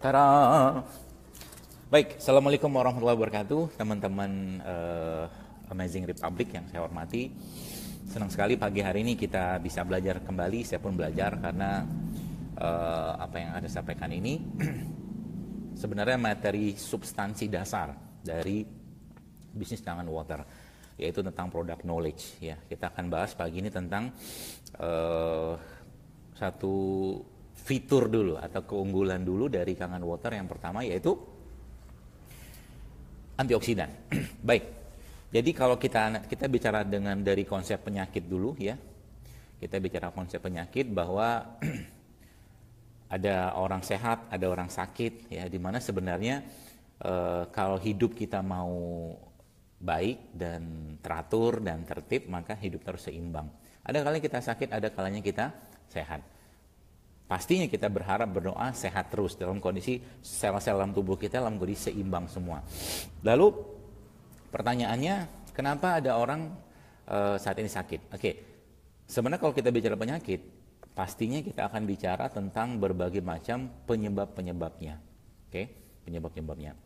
Tada! Baik, Assalamualaikum warahmatullahi wabarakatuh, teman-teman Amazing Republic yang saya hormati. Senang sekali pagi hari ini kita bisa belajar kembali. Saya pun belajar karena apa yang ada sampaikan ini sebenarnya materi substansi dasar dari bisnis dengan water, yaitu tentang product knowledge. Ya, kita akan bahas pagi ini tentang satu fitur dulu atau keunggulan dulu dari Kangen Water. Yang pertama yaitu antioksidan. Baik, jadi kalau kita bicara dari konsep penyakit dulu ya, kita bicara konsep penyakit bahwa ada orang sehat, ada orang sakit ya, dimana sebenarnya kalau hidup kita mau baik dan teratur dan tertib, maka hidup terus seimbang. Ada kalanya kita sakit, ada kalanya kita sehat. Pastinya kita berharap, berdoa sehat terus dalam kondisi sel-sel dalam tubuh kita dalam kondisi seimbang semua. Lalu pertanyaannya, kenapa ada orang saat ini sakit? Oke, sebenarnya kalau kita bicara penyakit, pastinya kita akan bicara tentang berbagai macam penyebab-penyebabnya. Oke, penyebab-penyebabnya.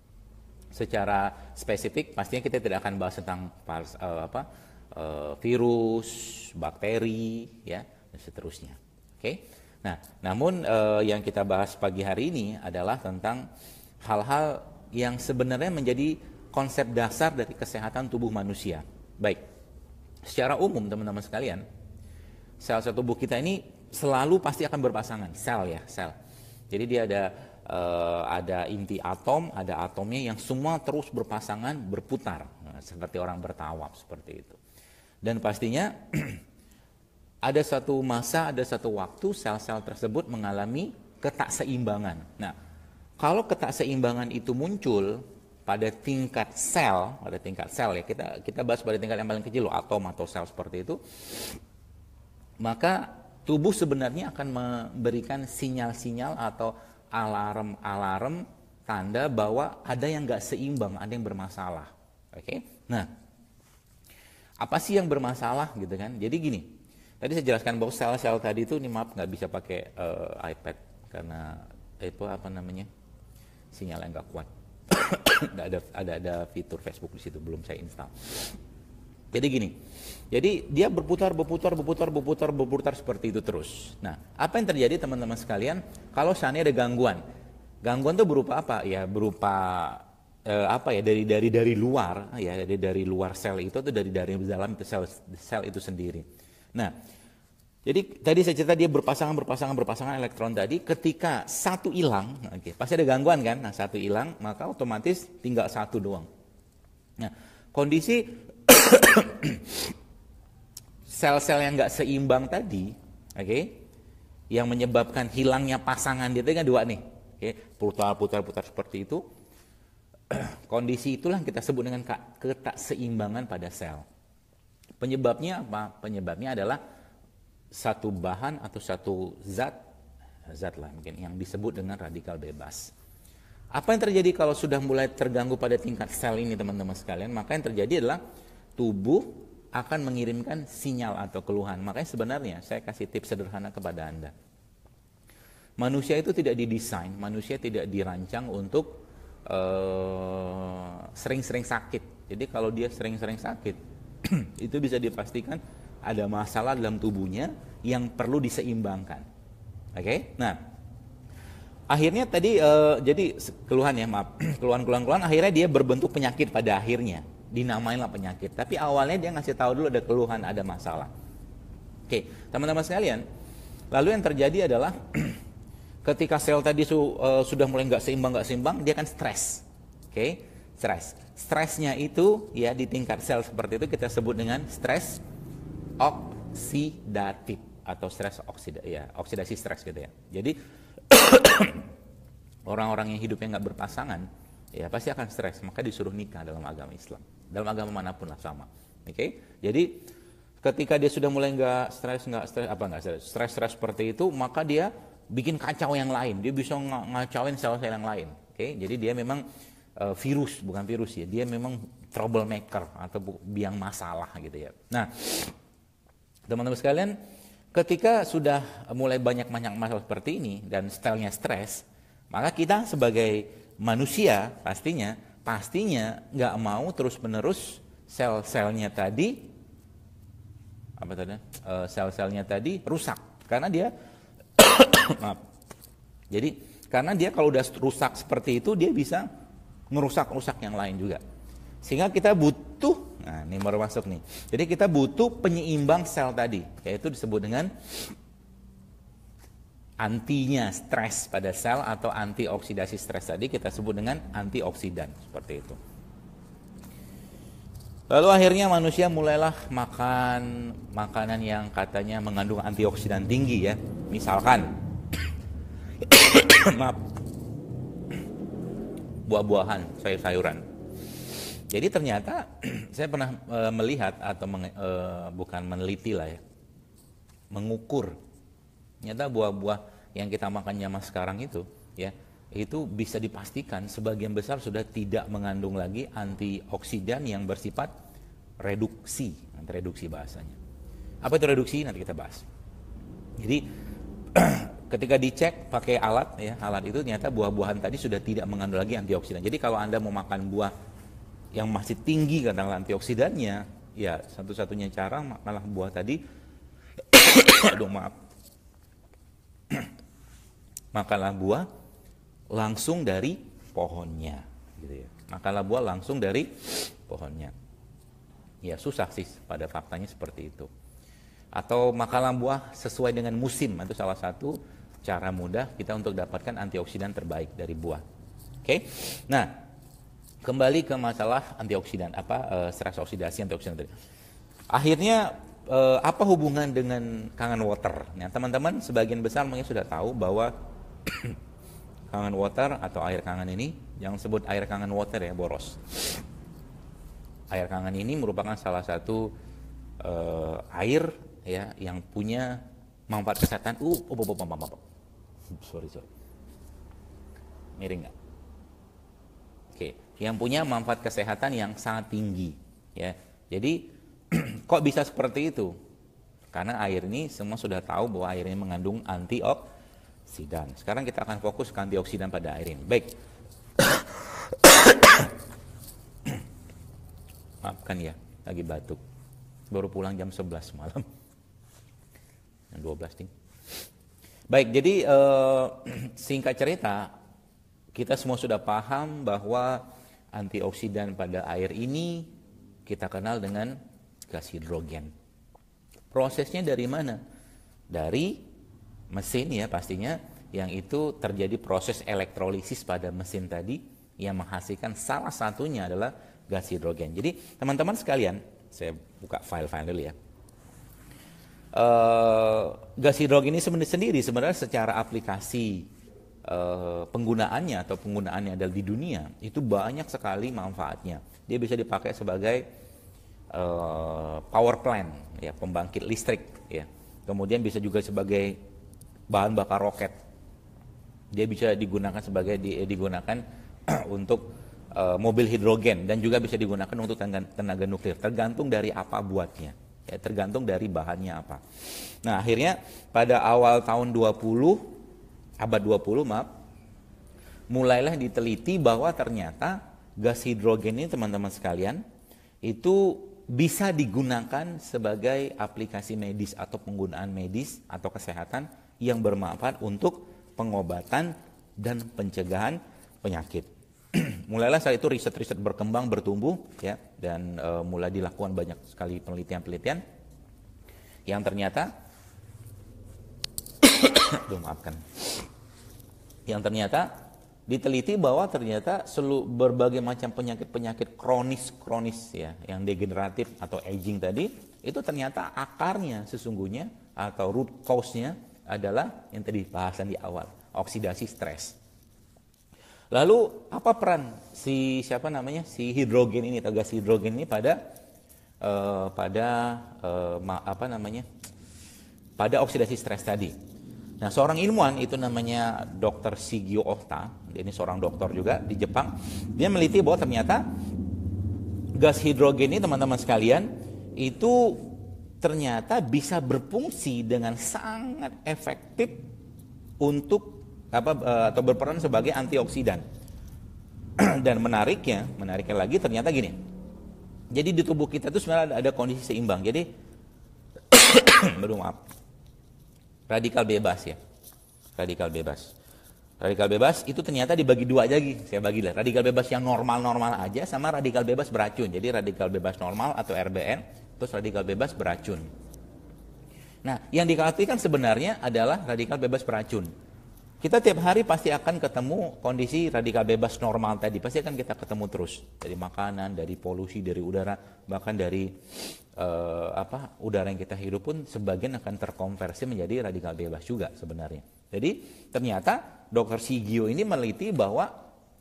Secara spesifik, pastinya kita tidak akan bahas tentang virus, bakteri, ya, dan seterusnya. Oke. Nah, namun yang kita bahas pagi hari ini adalah tentang hal-hal yang sebenarnya menjadi konsep dasar dari kesehatan tubuh manusia. Baik, secara umum teman-teman sekalian, sel-sel tubuh kita ini selalu pasti akan berpasangan, sel ya, sel. Jadi dia ada inti atom, ada atomnya yang semua terus berpasangan, berputar, seperti orang bertawaf seperti itu. Dan pastinya ada satu masa, ada satu waktu sel-sel tersebut mengalami ketakseimbangan. Nah, kalau ketakseimbangan itu muncul pada tingkat sel ya, kita bahas pada tingkat yang paling kecil, atom atau sel seperti itu, maka tubuh sebenarnya akan memberikan sinyal-sinyal atau alarm tanda bahwa ada yang nggak seimbang, ada yang bermasalah. Oke? Nah, apa sih yang bermasalah gitu kan? Jadi gini. Tadi saya jelaskan bahwa sel-sel tadi itu, ini maaf nggak bisa pakai iPad karena itu sinyal yang nggak kuat. ada fitur Facebook di situ, belum saya install. Jadi gini, jadi dia berputar seperti itu terus. Nah, apa yang terjadi teman-teman sekalian kalau seandainya ada gangguan? Gangguan itu berupa apa? Ya berupa dari luar ya, dari luar sel itu atau dari dalam sel itu sendiri. Nah, jadi tadi saya cerita dia berpasangan elektron tadi. Ketika satu hilang, pasti ada gangguan kan? Nah, satu hilang, maka otomatis tinggal satu doang. Nah, kondisi sel-sel yang nggak seimbang tadi, yang menyebabkan hilangnya pasangan dia kan dua nih, putar seperti itu. Kondisi itulah yang kita sebut dengan ketakseimbangan pada sel. Penyebabnya apa? Penyebabnya adalah satu bahan atau satu zat lah mungkin yang disebut dengan radikal bebas. Apa yang terjadi kalau sudah mulai terganggu pada tingkat sel ini teman-teman sekalian? Maka yang terjadi adalah tubuh akan mengirimkan sinyal atau keluhan. Makanya sebenarnya saya kasih tips sederhana kepada Anda. Manusia itu tidak didesain, manusia tidak dirancang untuk sering-sering sakit. Jadi kalau dia sering-sering sakit, itu bisa dipastikan ada masalah dalam tubuhnya yang perlu diseimbangkan. Oke? Nah, akhirnya tadi jadi keluhan akhirnya dia berbentuk penyakit pada akhirnya. Dinamainlah penyakit. Tapi awalnya dia ngasih tahu dulu ada keluhan, ada masalah. Oke, teman-teman sekalian, lalu yang terjadi adalah ketika sel tadi sudah mulai nggak seimbang, dia kan stres. Oke? Stres. Stresnya itu ya di tingkat sel seperti itu kita sebut dengan stres oksidatif atau stres oksidasi stres gitu ya. Jadi orang-orang yang hidupnya nggak berpasangan ya pasti akan stres, maka disuruh nikah dalam agama Islam. Dalam agama manapun lah sama. Jadi ketika dia sudah mulai nggak stres seperti itu, maka dia bikin kacau yang lain. Dia bisa ngacauin sel-sel yang lain. Jadi dia memang bukan virus ya, dia memang troublemaker atau biang masalah gitu ya. Nah, teman-teman sekalian, ketika sudah mulai banyak masalah seperti ini dan stylenya stres, Maka kita sebagai manusia pastinya nggak mau terus-menerus sel-selnya tadi sel-selnya tadi rusak karena dia maaf. Jadi karena dia kalau udah rusak seperti itu dia bisa ngerusak-rusak yang lain juga. Sehingga kita butuh, nah ini baru masuk nih. Jadi kita butuh penyeimbang sel tadi, yaitu disebut dengan antinya stres pada sel atau antioksidasi stres tadi kita sebut dengan antioksidan, seperti itu. Lalu akhirnya manusia mulailah makan makanan yang katanya mengandung antioksidan tinggi ya. Misalkan maaf, buah-buahan, sayur-sayuran. Jadi ternyata saya pernah melihat atau bukan meneliti lah ya, mengukur. Ternyata buah-buah yang kita makan zaman sekarang itu ya, itu bisa dipastikan sebagian besar sudah tidak mengandung lagi antioksidan yang bersifat reduksi bahasanya. Apa itu reduksi? Nanti kita bahas. Jadi ketika dicek pakai alat ya, alat itu ternyata buah-buahan tadi sudah tidak mengandung lagi antioksidan. Jadi kalau Anda mau makan buah yang masih tinggi katakanlah antioksidannya, ya satu-satunya cara makanlah buah tadi aduh maaf. Makanlah buah langsung dari pohonnya gitu ya. Makanlah buah langsung dari pohonnya. Ya susah sih pada faktanya seperti itu. Atau makanlah buah sesuai dengan musim, itu salah satu cara mudah kita untuk dapatkan antioksidan terbaik dari buah. Oke. Nah, kembali ke masalah antioksidan, stres oksidasi antioksidan tadi. Akhirnya apa hubungan dengan kangen water? Nah, teman-teman sebagian besar mungkin sudah tahu bahwa kangen water atau air kangen ini, jangan sebut air kangen water ya, boros. Air kangen ini merupakan salah satu air ya yang punya manfaat kesehatan. Sorry. Miring nggak? Oke, yang punya manfaat kesehatan yang sangat tinggi ya. Jadi kok bisa seperti itu? Karena air ini semua sudah tahu bahwa air ini mengandung antioksidan. Sekarang kita akan fokus ke antioksidan pada air ini. Baik. Maafkan ya, lagi batuk. Baru pulang jam 11 malam. Jam 12 nih. Baik, jadi singkat cerita, kita semua sudah paham bahwa antioksidan pada air ini kita kenal dengan gas hidrogen. Prosesnya dari mana? Dari mesin ya pastinya, yang itu terjadi proses elektrolisis pada mesin tadi yang menghasilkan salah satunya adalah gas hidrogen. Jadi teman-teman sekalian, saya buka file-file dulu ya. Gas hidrogen ini sebenarnya secara aplikasi penggunaannya atau penggunaannya adalah di dunia itu banyak sekali manfaatnya. Dia bisa dipakai sebagai power plant ya, pembangkit listrik ya. Kemudian bisa juga sebagai bahan bakar roket. Dia bisa digunakan untuk mobil hidrogen dan juga bisa digunakan untuk tenaga nuklir, tergantung dari apa buatnya ya, tergantung dari bahannya apa. Nah, akhirnya pada awal tahun abad 20 mulailah diteliti bahwa ternyata gas hidrogen ini teman-teman sekalian itu bisa digunakan sebagai aplikasi medis atau penggunaan medis atau kesehatan yang bermanfaat untuk pengobatan dan pencegahan penyakit. Mulailah saat itu riset-riset berkembang, bertumbuh ya, dan mulai dilakukan banyak sekali penelitian-penelitian yang ternyata yang ternyata diteliti bahwa ternyata berbagai macam penyakit kronis ya, yang degeneratif atau aging tadi, itu ternyata akarnya sesungguhnya atau root cause-nya adalah yang tadi bahasan di awal, oksidasi stres. Lalu apa peran si hidrogen ini atau gas hidrogen ini pada oksidasi stres tadi? Nah, seorang ilmuwan itu namanya Dr. Shigeo Ohta, ini seorang dokter juga di Jepang. Dia meliti bahwa ternyata gas hidrogen ini teman-teman sekalian itu ternyata bisa berfungsi dengan sangat efektif untuk atau berperan sebagai antioksidan. Dan menariknya lagi ternyata gini. Jadi di tubuh kita itu sebenarnya ada kondisi seimbang. Jadi maaf. Radikal bebas ya. Radikal bebas. Radikal bebas itu ternyata dibagi dua aja lagi. Saya bagi lah. Radikal bebas yang normal-normal aja sama radikal bebas beracun. Jadi radikal bebas normal atau RBN, terus radikal bebas beracun. Nah, yang dikhawatirkan sebenarnya adalah radikal bebas beracun. Kita tiap hari pasti akan ketemu kondisi radikal bebas normal tadi. Pasti akan kita ketemu terus. Dari makanan, dari polusi, dari udara, bahkan dari udara yang kita hirup pun sebagian akan terkonversi menjadi radikal bebas juga sebenarnya. Jadi ternyata Dr. Sigio ini meneliti bahwa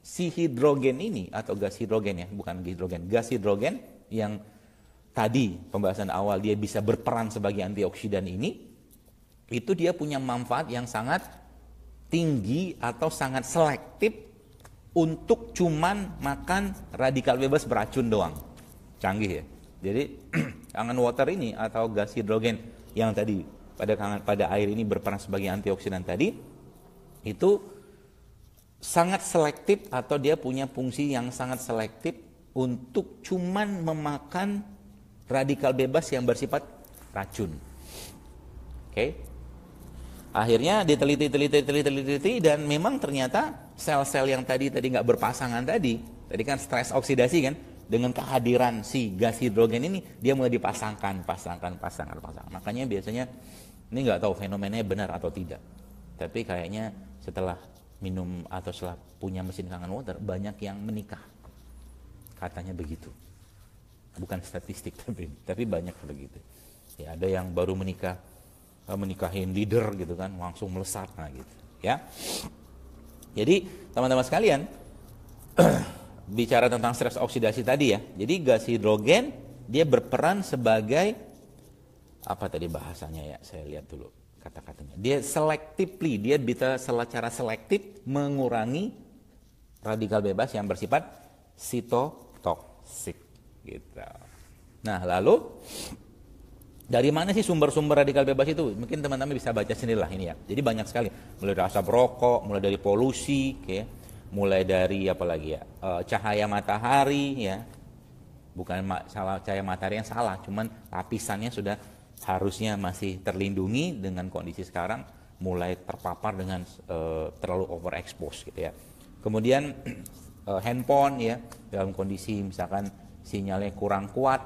si hidrogen ini atau gas hidrogen ya, bukan hidrogen, gas hidrogen yang tadi pembahasan awal dia bisa berperan sebagai antioksidan ini, itu dia punya manfaat yang sangat tinggi atau sangat selektif untuk cuman makan radikal bebas beracun doang. Canggih ya. Jadi kangen water ini atau gas hidrogen yang tadi pada air ini berperan sebagai antioksidan tadi, itu sangat selektif atau dia punya fungsi yang sangat selektif untuk cuman memakan radikal bebas yang bersifat racun. Oke. Akhirnya diteliti dan memang ternyata sel-sel yang tadi nggak berpasangan tadi kan stres oksidasi kan, dengan kehadiran si gas hidrogen ini dia mulai dipasangkan. Makanya biasanya ini nggak tahu fenomenanya benar atau tidak. Tapi kayaknya setelah minum atau setelah punya mesin kangen water banyak yang menikah. Katanya begitu. Bukan statistik tapi banyak begitu. Ya, ada yang baru menikahin leader gitu kan, langsung melesat gitu ya. Jadi teman-teman sekalian, bicara tentang stres oksidasi tadi ya. Jadi gas hidrogen dia berperan sebagai apa tadi bahasanya ya, saya lihat dulu kata-katanya. Dia selectively, dia bisa secara selektif mengurangi radikal bebas yang bersifat sitotoksik gitu. Nah, lalu dari mana sih sumber-sumber radikal bebas itu? Mungkin teman-teman bisa baca sendirilah ini ya. Jadi banyak sekali. Mulai dari asap rokok, mulai dari polusi, mulai dari apa lagi ya? Cahaya matahari ya. Bukan salah cahaya matahari yang salah, cuman lapisannya sudah harusnya masih terlindungi dengan kondisi sekarang mulai terpapar dengan terlalu overexpose gitu ya. Kemudian handphone ya, dalam kondisi misalkan sinyalnya kurang kuat,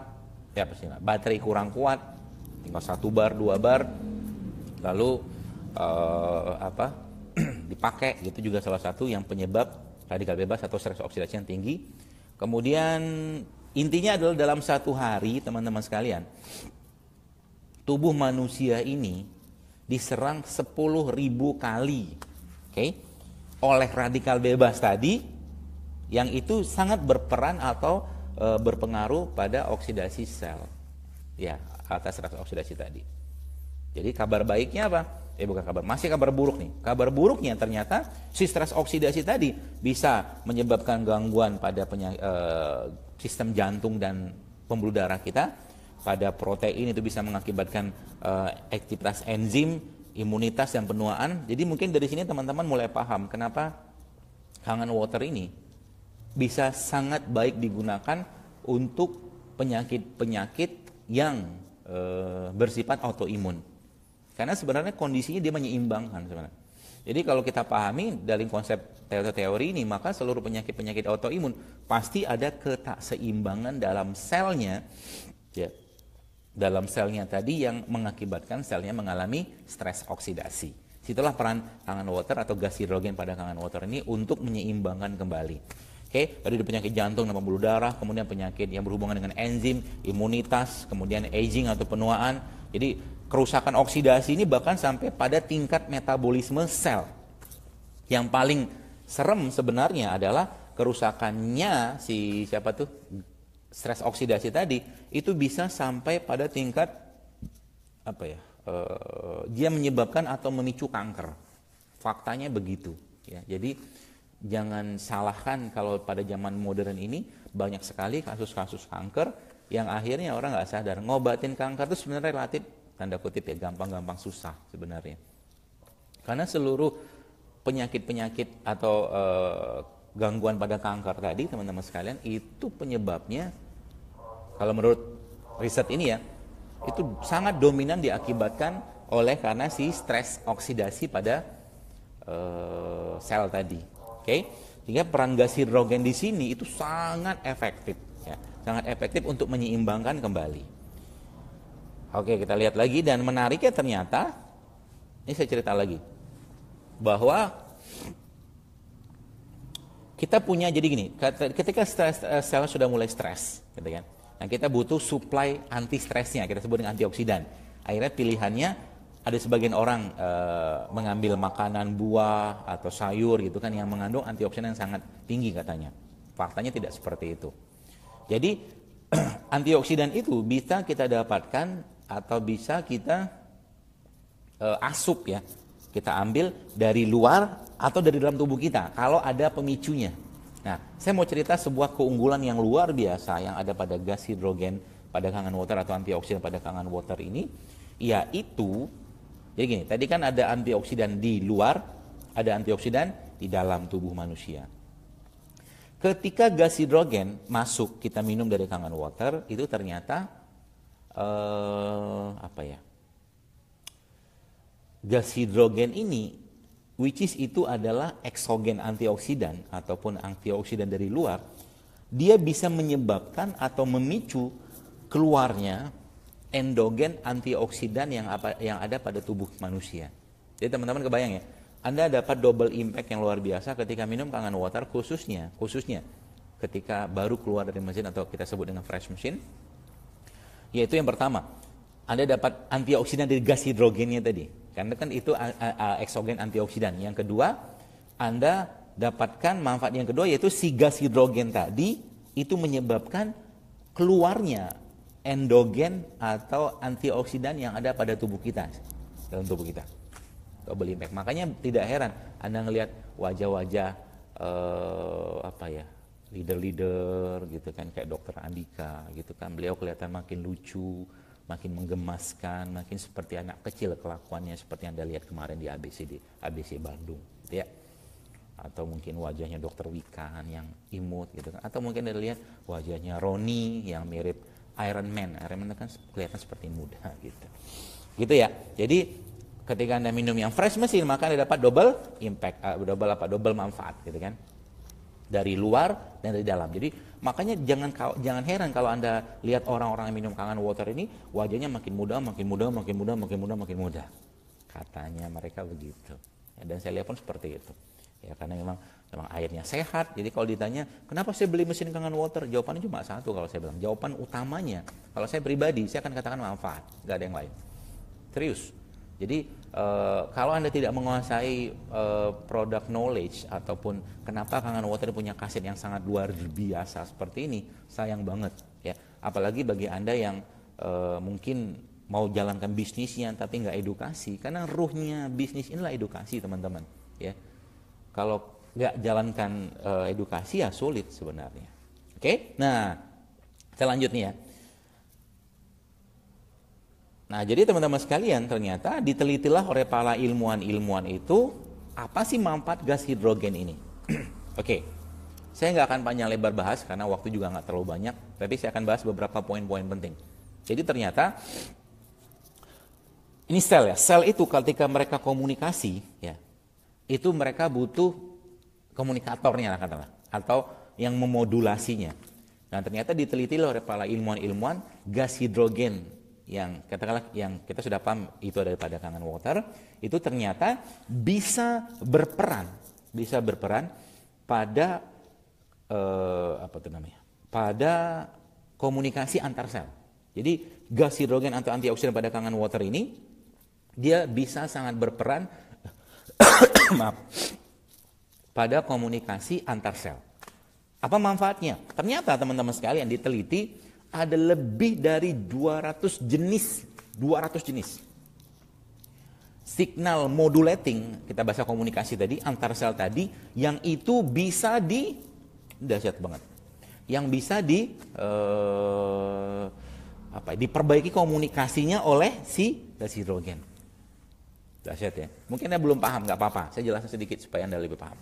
ya baterai kurang kuat, tinggal 1 bar 2 bar lalu dipakai, gitu juga salah satu yang penyebab radikal bebas atau stres oksidasi yang tinggi. Kemudian intinya adalah dalam satu hari teman-teman sekalian, tubuh manusia ini diserang 10.000 kali oleh radikal bebas tadi, yang itu sangat berperan atau berpengaruh pada oksidasi sel ya, atas stres oksidasi tadi. Jadi kabar baiknya apa? Masih kabar buruk nih. Kabar buruknya ternyata si stres oksidasi tadi bisa menyebabkan gangguan pada sistem jantung dan pembuluh darah kita. Pada protein itu bisa mengakibatkan aktivitas enzim, imunitas dan penuaan. Jadi mungkin dari sini teman-teman mulai paham kenapa kangen water ini bisa sangat baik digunakan untuk penyakit-penyakit yang bersifat autoimun. Karena sebenarnya kondisinya dia menyeimbangkan sebenarnya. Jadi kalau kita pahami dari konsep teori ini, maka seluruh penyakit-penyakit autoimun pasti ada ketakseimbangan dalam selnya, ya, dalam selnya tadi yang mengakibatkan selnya mengalami stres oksidasi. Situlah peran kangen water atau gas hidrogen pada kangen water ini untuk menyeimbangkan kembali. Tadi ada penyakit jantung dan pembuluh darah, kemudian penyakit yang berhubungan dengan enzim, imunitas, kemudian aging atau penuaan. Jadi kerusakan oksidasi ini bahkan sampai pada tingkat metabolisme sel. Yang paling serem sebenarnya adalah kerusakannya stres oksidasi tadi itu bisa sampai pada tingkat dia menyebabkan atau memicu kanker. Faktanya begitu ya. Jadi jangan salahkan kalau pada zaman modern ini banyak sekali kasus-kasus kanker yang akhirnya orang nggak sadar. Ngobatin kanker itu sebenarnya relatif, tanda kutip ya, gampang-gampang susah sebenarnya. Karena seluruh penyakit-penyakit atau gangguan pada kanker tadi, teman-teman sekalian, itu penyebabnya kalau menurut riset ini ya, itu sangat dominan diakibatkan oleh karena si stres oksidasi pada sel tadi. Oke? Sehingga peran gas hidrogen di sini itu sangat efektif ya. Sangat efektif untuk menyeimbangkan kembali. Oke, kita lihat lagi, dan menariknya ternyata ini saya cerita lagi bahwa kita punya, jadi gini, ketika sel sudah mulai stres gitu kan. Nah, kita butuh supply anti stresnya, kita sebut dengan antioksidan. Akhirnya pilihannya ada sebagian orang mengambil makanan, buah atau sayur gitu kan yang mengandung antioksidan yang sangat tinggi katanya. Faktanya tidak seperti itu. Jadi antioksidan itu bisa kita dapatkan atau bisa kita asup ya. Kita ambil dari luar atau dari dalam tubuh kita kalau ada pemicunya. Nah, saya mau cerita sebuah keunggulan yang luar biasa yang ada pada gas hidrogen pada Kangen Water atau antioksidan pada Kangen Water ini, yaitu, jadi gini, tadi kan ada antioksidan di luar, ada antioksidan di dalam tubuh manusia. Ketika gas hidrogen masuk, kita minum dari Kangen Water, itu ternyata gas hidrogen ini, which is itu adalah eksogen antioksidan ataupun antioksidan dari luar, dia bisa menyebabkan atau memicu keluarnya endogen antioksidan yang ada pada tubuh manusia. Jadi teman-teman kebayang ya, Anda dapat double impact yang luar biasa ketika minum Kangen Water, khususnya ketika baru keluar dari mesin atau kita sebut dengan fresh machine. Yaitu yang pertama, Anda dapat antioksidan dari gas hidrogennya tadi. Karena kan itu eksogen antioksidan. Yang kedua, Anda dapatkan manfaat yang kedua, yaitu si gas hidrogen tadi itu menyebabkan keluarnya endogen atau antioksidan yang ada pada tubuh kita, dalam tubuh kita. Double impact. Makanya tidak heran Anda ngelihat wajah-wajah leader-leader gitu kan, kayak Dokter Andika gitu kan. Beliau kelihatan makin lucu, makin menggemaskan, makin seperti anak kecil kelakuannya, seperti yang Anda lihat kemarin di ABC Bandung gitu ya. Atau mungkin wajahnya Dokter Wikan yang imut gitu kan. Atau mungkin Anda lihat wajahnya Roni yang mirip Iron Man. Iron Man kan kelihatan seperti muda gitu. Gitu ya. Jadi ketika Anda minum yang fresh machine, maka Anda dapat double impact, double manfaat gitu kan. Dari luar dan dari dalam. Jadi makanya jangan heran kalau Anda lihat orang-orang yang minum Kangen Water ini wajahnya makin muda. Katanya mereka begitu. Ya, dan saya lihat pun seperti itu. Ya, karena memang airnya sehat. Jadi kalau ditanya, kenapa saya beli mesin Kangen Water? Jawabannya cuma satu kalau saya bilang. Jawaban utamanya, kalau saya pribadi, saya akan katakan manfaat. Gak ada yang lain. Serius. Jadi kalau Anda tidak menguasai product knowledge ataupun kenapa Kangen Water punya kaset yang sangat luar biasa seperti ini, sayang banget ya. Apalagi bagi Anda yang mungkin mau jalankan bisnisnya tapi nggak edukasi, karena ruhnya bisnis inilah edukasi teman-teman ya. Kalau nggak jalankan edukasi ya sulit sebenarnya. Oke, nah kita lanjut nih ya. Nah, jadi teman-teman sekalian, ternyata ditelitilah oleh para ilmuwan-ilmuwan itu apa sih manfaat gas hidrogen ini. Oke, saya nggak akan panjang lebar bahas karena waktu juga nggak terlalu banyak, tapi saya akan bahas beberapa poin-poin penting. Jadi ternyata ini sel ya, sel itu ketika mereka komunikasi ya, itu mereka butuh komunikatornya lah katakanlah, atau yang memodulasinya. Nah, ternyata diteliti oleh para ilmuwan-ilmuwan gas hidrogen yang katakanlah yang kita sudah paham itu daripada Kangen Water, itu ternyata bisa berperan pada pada komunikasi antar sel. Jadi gas hidrogen atau antioksidan pada Kangen Water ini dia bisa sangat berperan pada komunikasi antar sel. Apa manfaatnya? Ternyata teman-teman sekalian diteliti ada lebih dari 200 jenis signal modulating, kita bahasa komunikasi tadi, antar sel tadi, yang itu bisa dahsyat banget, yang bisa diperbaiki komunikasinya oleh si gas hidrogen. Dahsyat ya. Mungkin Anda belum paham, nggak apa-apa. Saya jelaskan sedikit supaya Anda lebih paham.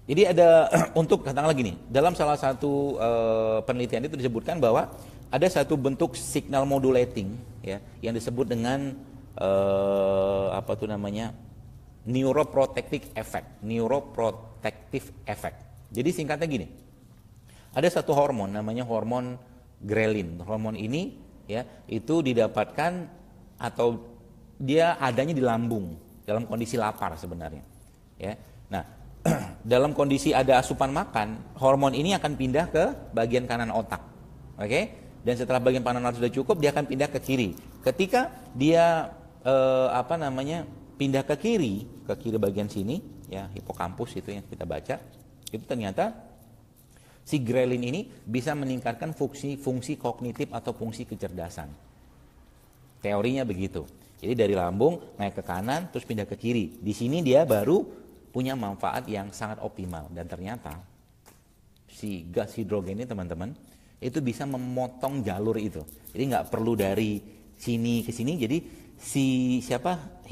Jadi ada untuk katakanlah gini, dalam salah satu penelitian itu disebutkan bahwa ada satu bentuk signal modulating ya yang disebut dengan apa tuh namanya? Neuroprotective effect. Neuroprotective effect. Jadi singkatnya gini. Ada satu hormon namanya hormon grelin. Hormon ini ya itu didapatkan atau dia adanya di lambung dalam kondisi lapar sebenarnya ya. Nah dalam kondisi ada asupan makan, hormon ini akan pindah ke bagian kanan otak, oke? Dan setelah bagian kanan otak sudah cukup, dia akan pindah ke kiri. Ketika dia pindah ke kiri bagian sini ya, hipokampus itu yang kita baca, itu ternyata si grelin ini bisa meningkatkan fungsi kognitif atau fungsi kecerdasan. Teorinya begitu. Jadi dari lambung naik ke kanan terus pindah ke kiri. Di sini dia baru punya manfaat yang sangat optimal. Dan ternyata si gas hidrogen ini teman-teman itu bisa memotong jalur itu. Jadi nggak perlu dari sini ke sini. Jadi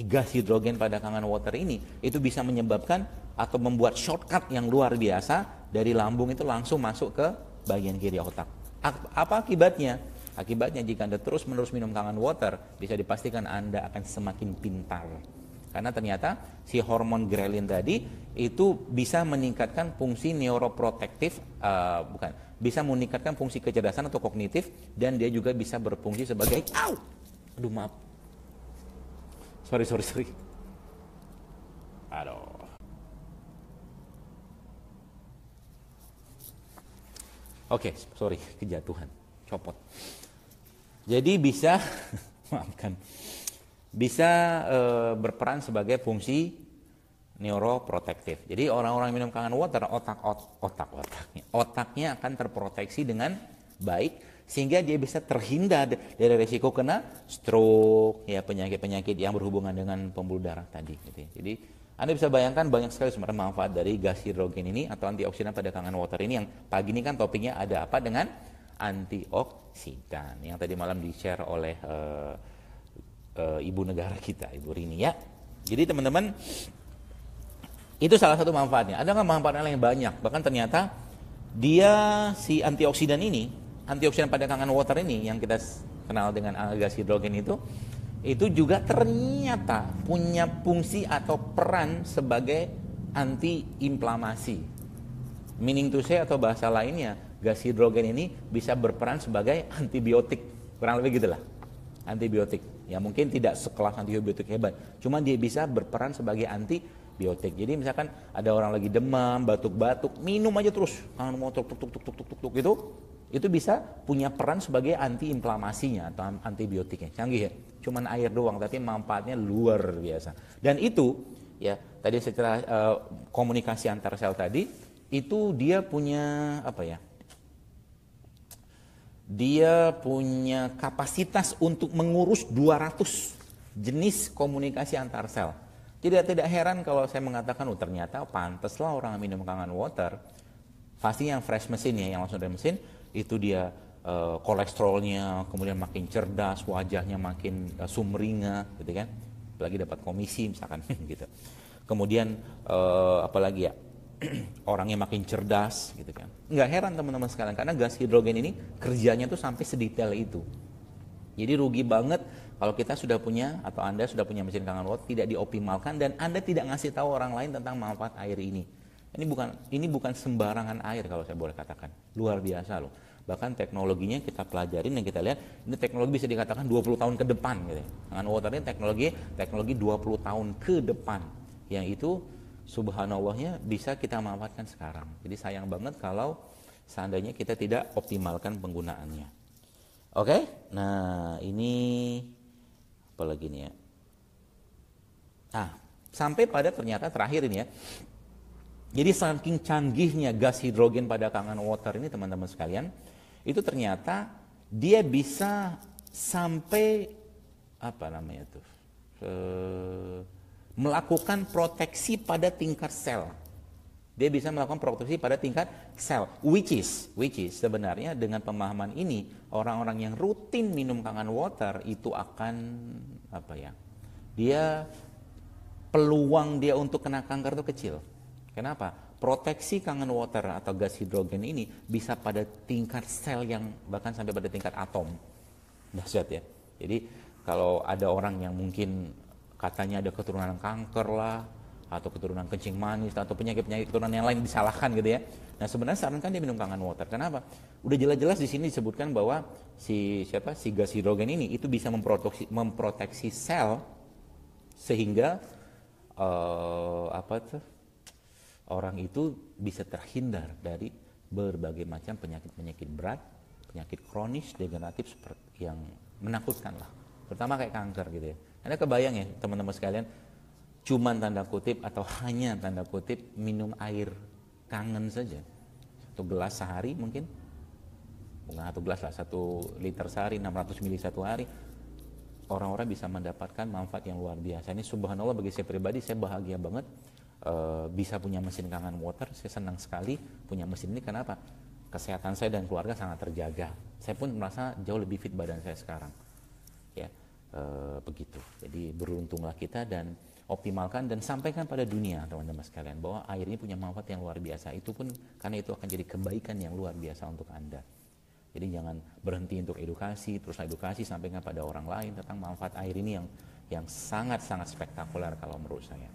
gas hidrogen pada kangen water ini itu bisa menyebabkan atau membuat shortcut yang luar biasa dari lambung itu langsung masuk ke bagian kiri otak. Apa akibatnya? Akibatnya jika Anda terus-menerus minum kangen water, bisa dipastikan Anda akan semakin pintar. Karena ternyata si hormon grelin tadi itu bisa meningkatkan fungsi neuroprotektif, bisa meningkatkan fungsi kecerdasan atau kognitif, dan dia juga bisa berfungsi sebagai, aduh maaf, sorry. Aduh. Oke, sorry, kejatuhan, copot. Jadi bisa, maafkan, bisa berperan sebagai fungsi neuroprotektif. Jadi orang-orang minum kangen water, otaknya akan terproteksi dengan baik, sehingga dia bisa terhindar dari risiko kena stroke, ya penyakit-penyakit yang berhubungan dengan pembuluh darah tadi. Gitu ya. Jadi Anda bisa bayangkan banyak sekali sebenarnya manfaat dari gas hidrogen ini atau antioksidan pada kangen water ini, yang pagi ini kan topiknya ada apa dengan antioksidan yang tadi malam di-share oleh ibu negara kita, Ibu Rini ya. Jadi teman-teman, itu salah satu manfaatnya. Ada nggak manfaat lain yang banyak? Bahkan ternyata si antioksidan pada kangen water ini yang kita kenal dengan gas hidrogen itu juga ternyata punya fungsi atau peran sebagai anti-inflamasi. Meaning to say atau bahasa lainnya, gas hidrogen ini bisa berperan sebagai antibiotik, kurang lebih gitulah, antibiotik. Ya mungkin tidak sekelas antibiotik hebat, cuma dia bisa berperan sebagai antibiotik. Jadi misalkan ada orang lagi demam, batuk-batuk, minum aja terus, kangen water tuk itu bisa punya peran sebagai anti-inflamasinya atau antibiotiknya. Canggih ya, cuman air doang tapi manfaatnya luar biasa. Dan itu ya tadi secara komunikasi antar sel tadi itu dia punya dia punya kapasitas untuk mengurus 200 jenis komunikasi antar sel. Tidak heran kalau saya mengatakan ternyata pantaslah orang minum kangen water pasti yang fresh mesin ya, yang langsung dari mesin itu dia kolesterolnya kemudian makin cerdas, wajahnya makin sumringah gitu kan, apalagi dapat komisi misalkan gitu. Kemudian apalagi ya, orangnya makin cerdas gitu kan. Nggak heran teman-teman sekalian, karena gas hidrogen ini kerjanya tuh sampai sedetail itu. Jadi rugi banget kalau kita sudah punya atau Anda sudah punya mesin kangen water tidak dioptimalkan dan Anda tidak ngasih tahu orang lain tentang manfaat air ini. Ini bukan sembarangan air kalau saya boleh katakan. Luar biasa loh. Bahkan teknologinya kita pelajarin dan kita lihat ini teknologi bisa dikatakan 20 tahun ke depan gitu. Kangen water ini teknologi 20 tahun ke depan. Yang itu subhanallahnya bisa kita manfaatkan sekarang. Jadi sayang banget kalau seandainya kita tidak optimalkan penggunaannya. Oke, nah ini apa lagi nih ya? Nah, sampai pada ternyata terakhir ini ya. Jadi saking canggihnya gas hidrogen pada kangen water ini teman-teman sekalian, itu ternyata dia bisa sampai melakukan proteksi pada tingkat sel. Dia bisa melakukan proteksi pada tingkat sel, which is sebenarnya dengan pemahaman ini orang-orang yang rutin minum kangen water itu akan dia peluang dia untuk kena kanker itu kecil. Kenapa? Proteksi Kangen Water atau gas hidrogen ini bisa pada tingkat sel yang bahkan sampai pada tingkat atom. Dahsyat ya. Jadi kalau ada orang yang mungkin katanya ada keturunan kanker lah, atau keturunan kencing manis, atau penyakit-penyakit keturunan yang lain disalahkan gitu ya. Nah sebenarnya sarankan dia minum Kangen Water. Kenapa? Udah jelas-jelas di sini disebutkan bahwa si gas hidrogen ini itu bisa memproteksi sel sehingga orang itu bisa terhindar dari berbagai macam penyakit-penyakit berat, penyakit kronis, degeneratif seperti yang menakutkan lah. Terutama kayak kanker gitu ya. Anda kebayang ya teman-teman sekalian, cuman tanda kutip atau hanya tanda kutip minum air kangen saja. 1 gelas sehari mungkin. Bukan 1 gelas lah, 1 liter sehari, 600 ml satu hari. Orang-orang bisa mendapatkan manfaat yang luar biasa. Ini subhanallah bagi saya pribadi, saya bahagia banget bisa punya mesin Kangen Water. Saya senang sekali punya mesin ini. Kenapa? Kesehatan saya dan keluarga sangat terjaga. Saya pun merasa jauh lebih fit badan saya sekarang. Ya, begitu. Jadi beruntunglah kita dan optimalkan dan sampaikan pada dunia teman-teman sekalian bahwa air ini punya manfaat yang luar biasa. Itu pun karena itu akan jadi kebaikan yang luar biasa untuk Anda. Jadi jangan berhenti untuk edukasi, terus edukasi sampaikan pada orang lain tentang manfaat air ini yang sangat-sangat spektakuler kalau menurut saya.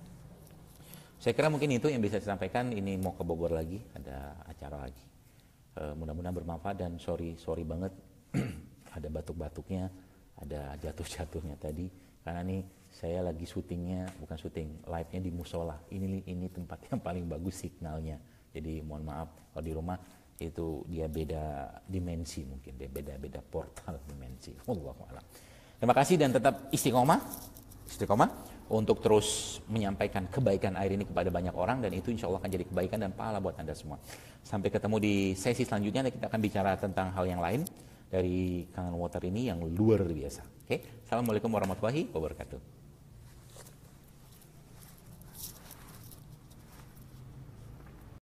Saya kira mungkin itu yang bisa saya sampaikan. Ini mau ke Bogor lagi, ada acara lagi. Mudah-mudahan bermanfaat dan sorry banget ada batuk-batuknya, ada jatuh-jatuhnya tadi. Karena nih saya lagi syutingnya, bukan syuting, live-nya di musola. Ini tempat yang paling bagus signalnya. Jadi mohon maaf kalau di rumah itu dia beda dimensi, mungkin dia beda portal dimensi. Wallahu a'lam. Terima kasih dan tetap istiqomah untuk terus menyampaikan kebaikan air ini kepada banyak orang, dan itu insya Allah akan jadi kebaikan dan pahala buat Anda semua. Sampai ketemu di sesi selanjutnya, kita akan bicara tentang hal yang lain dari Kangen Water ini yang luar biasa. Oke, Assalamualaikum warahmatullahi wabarakatuh.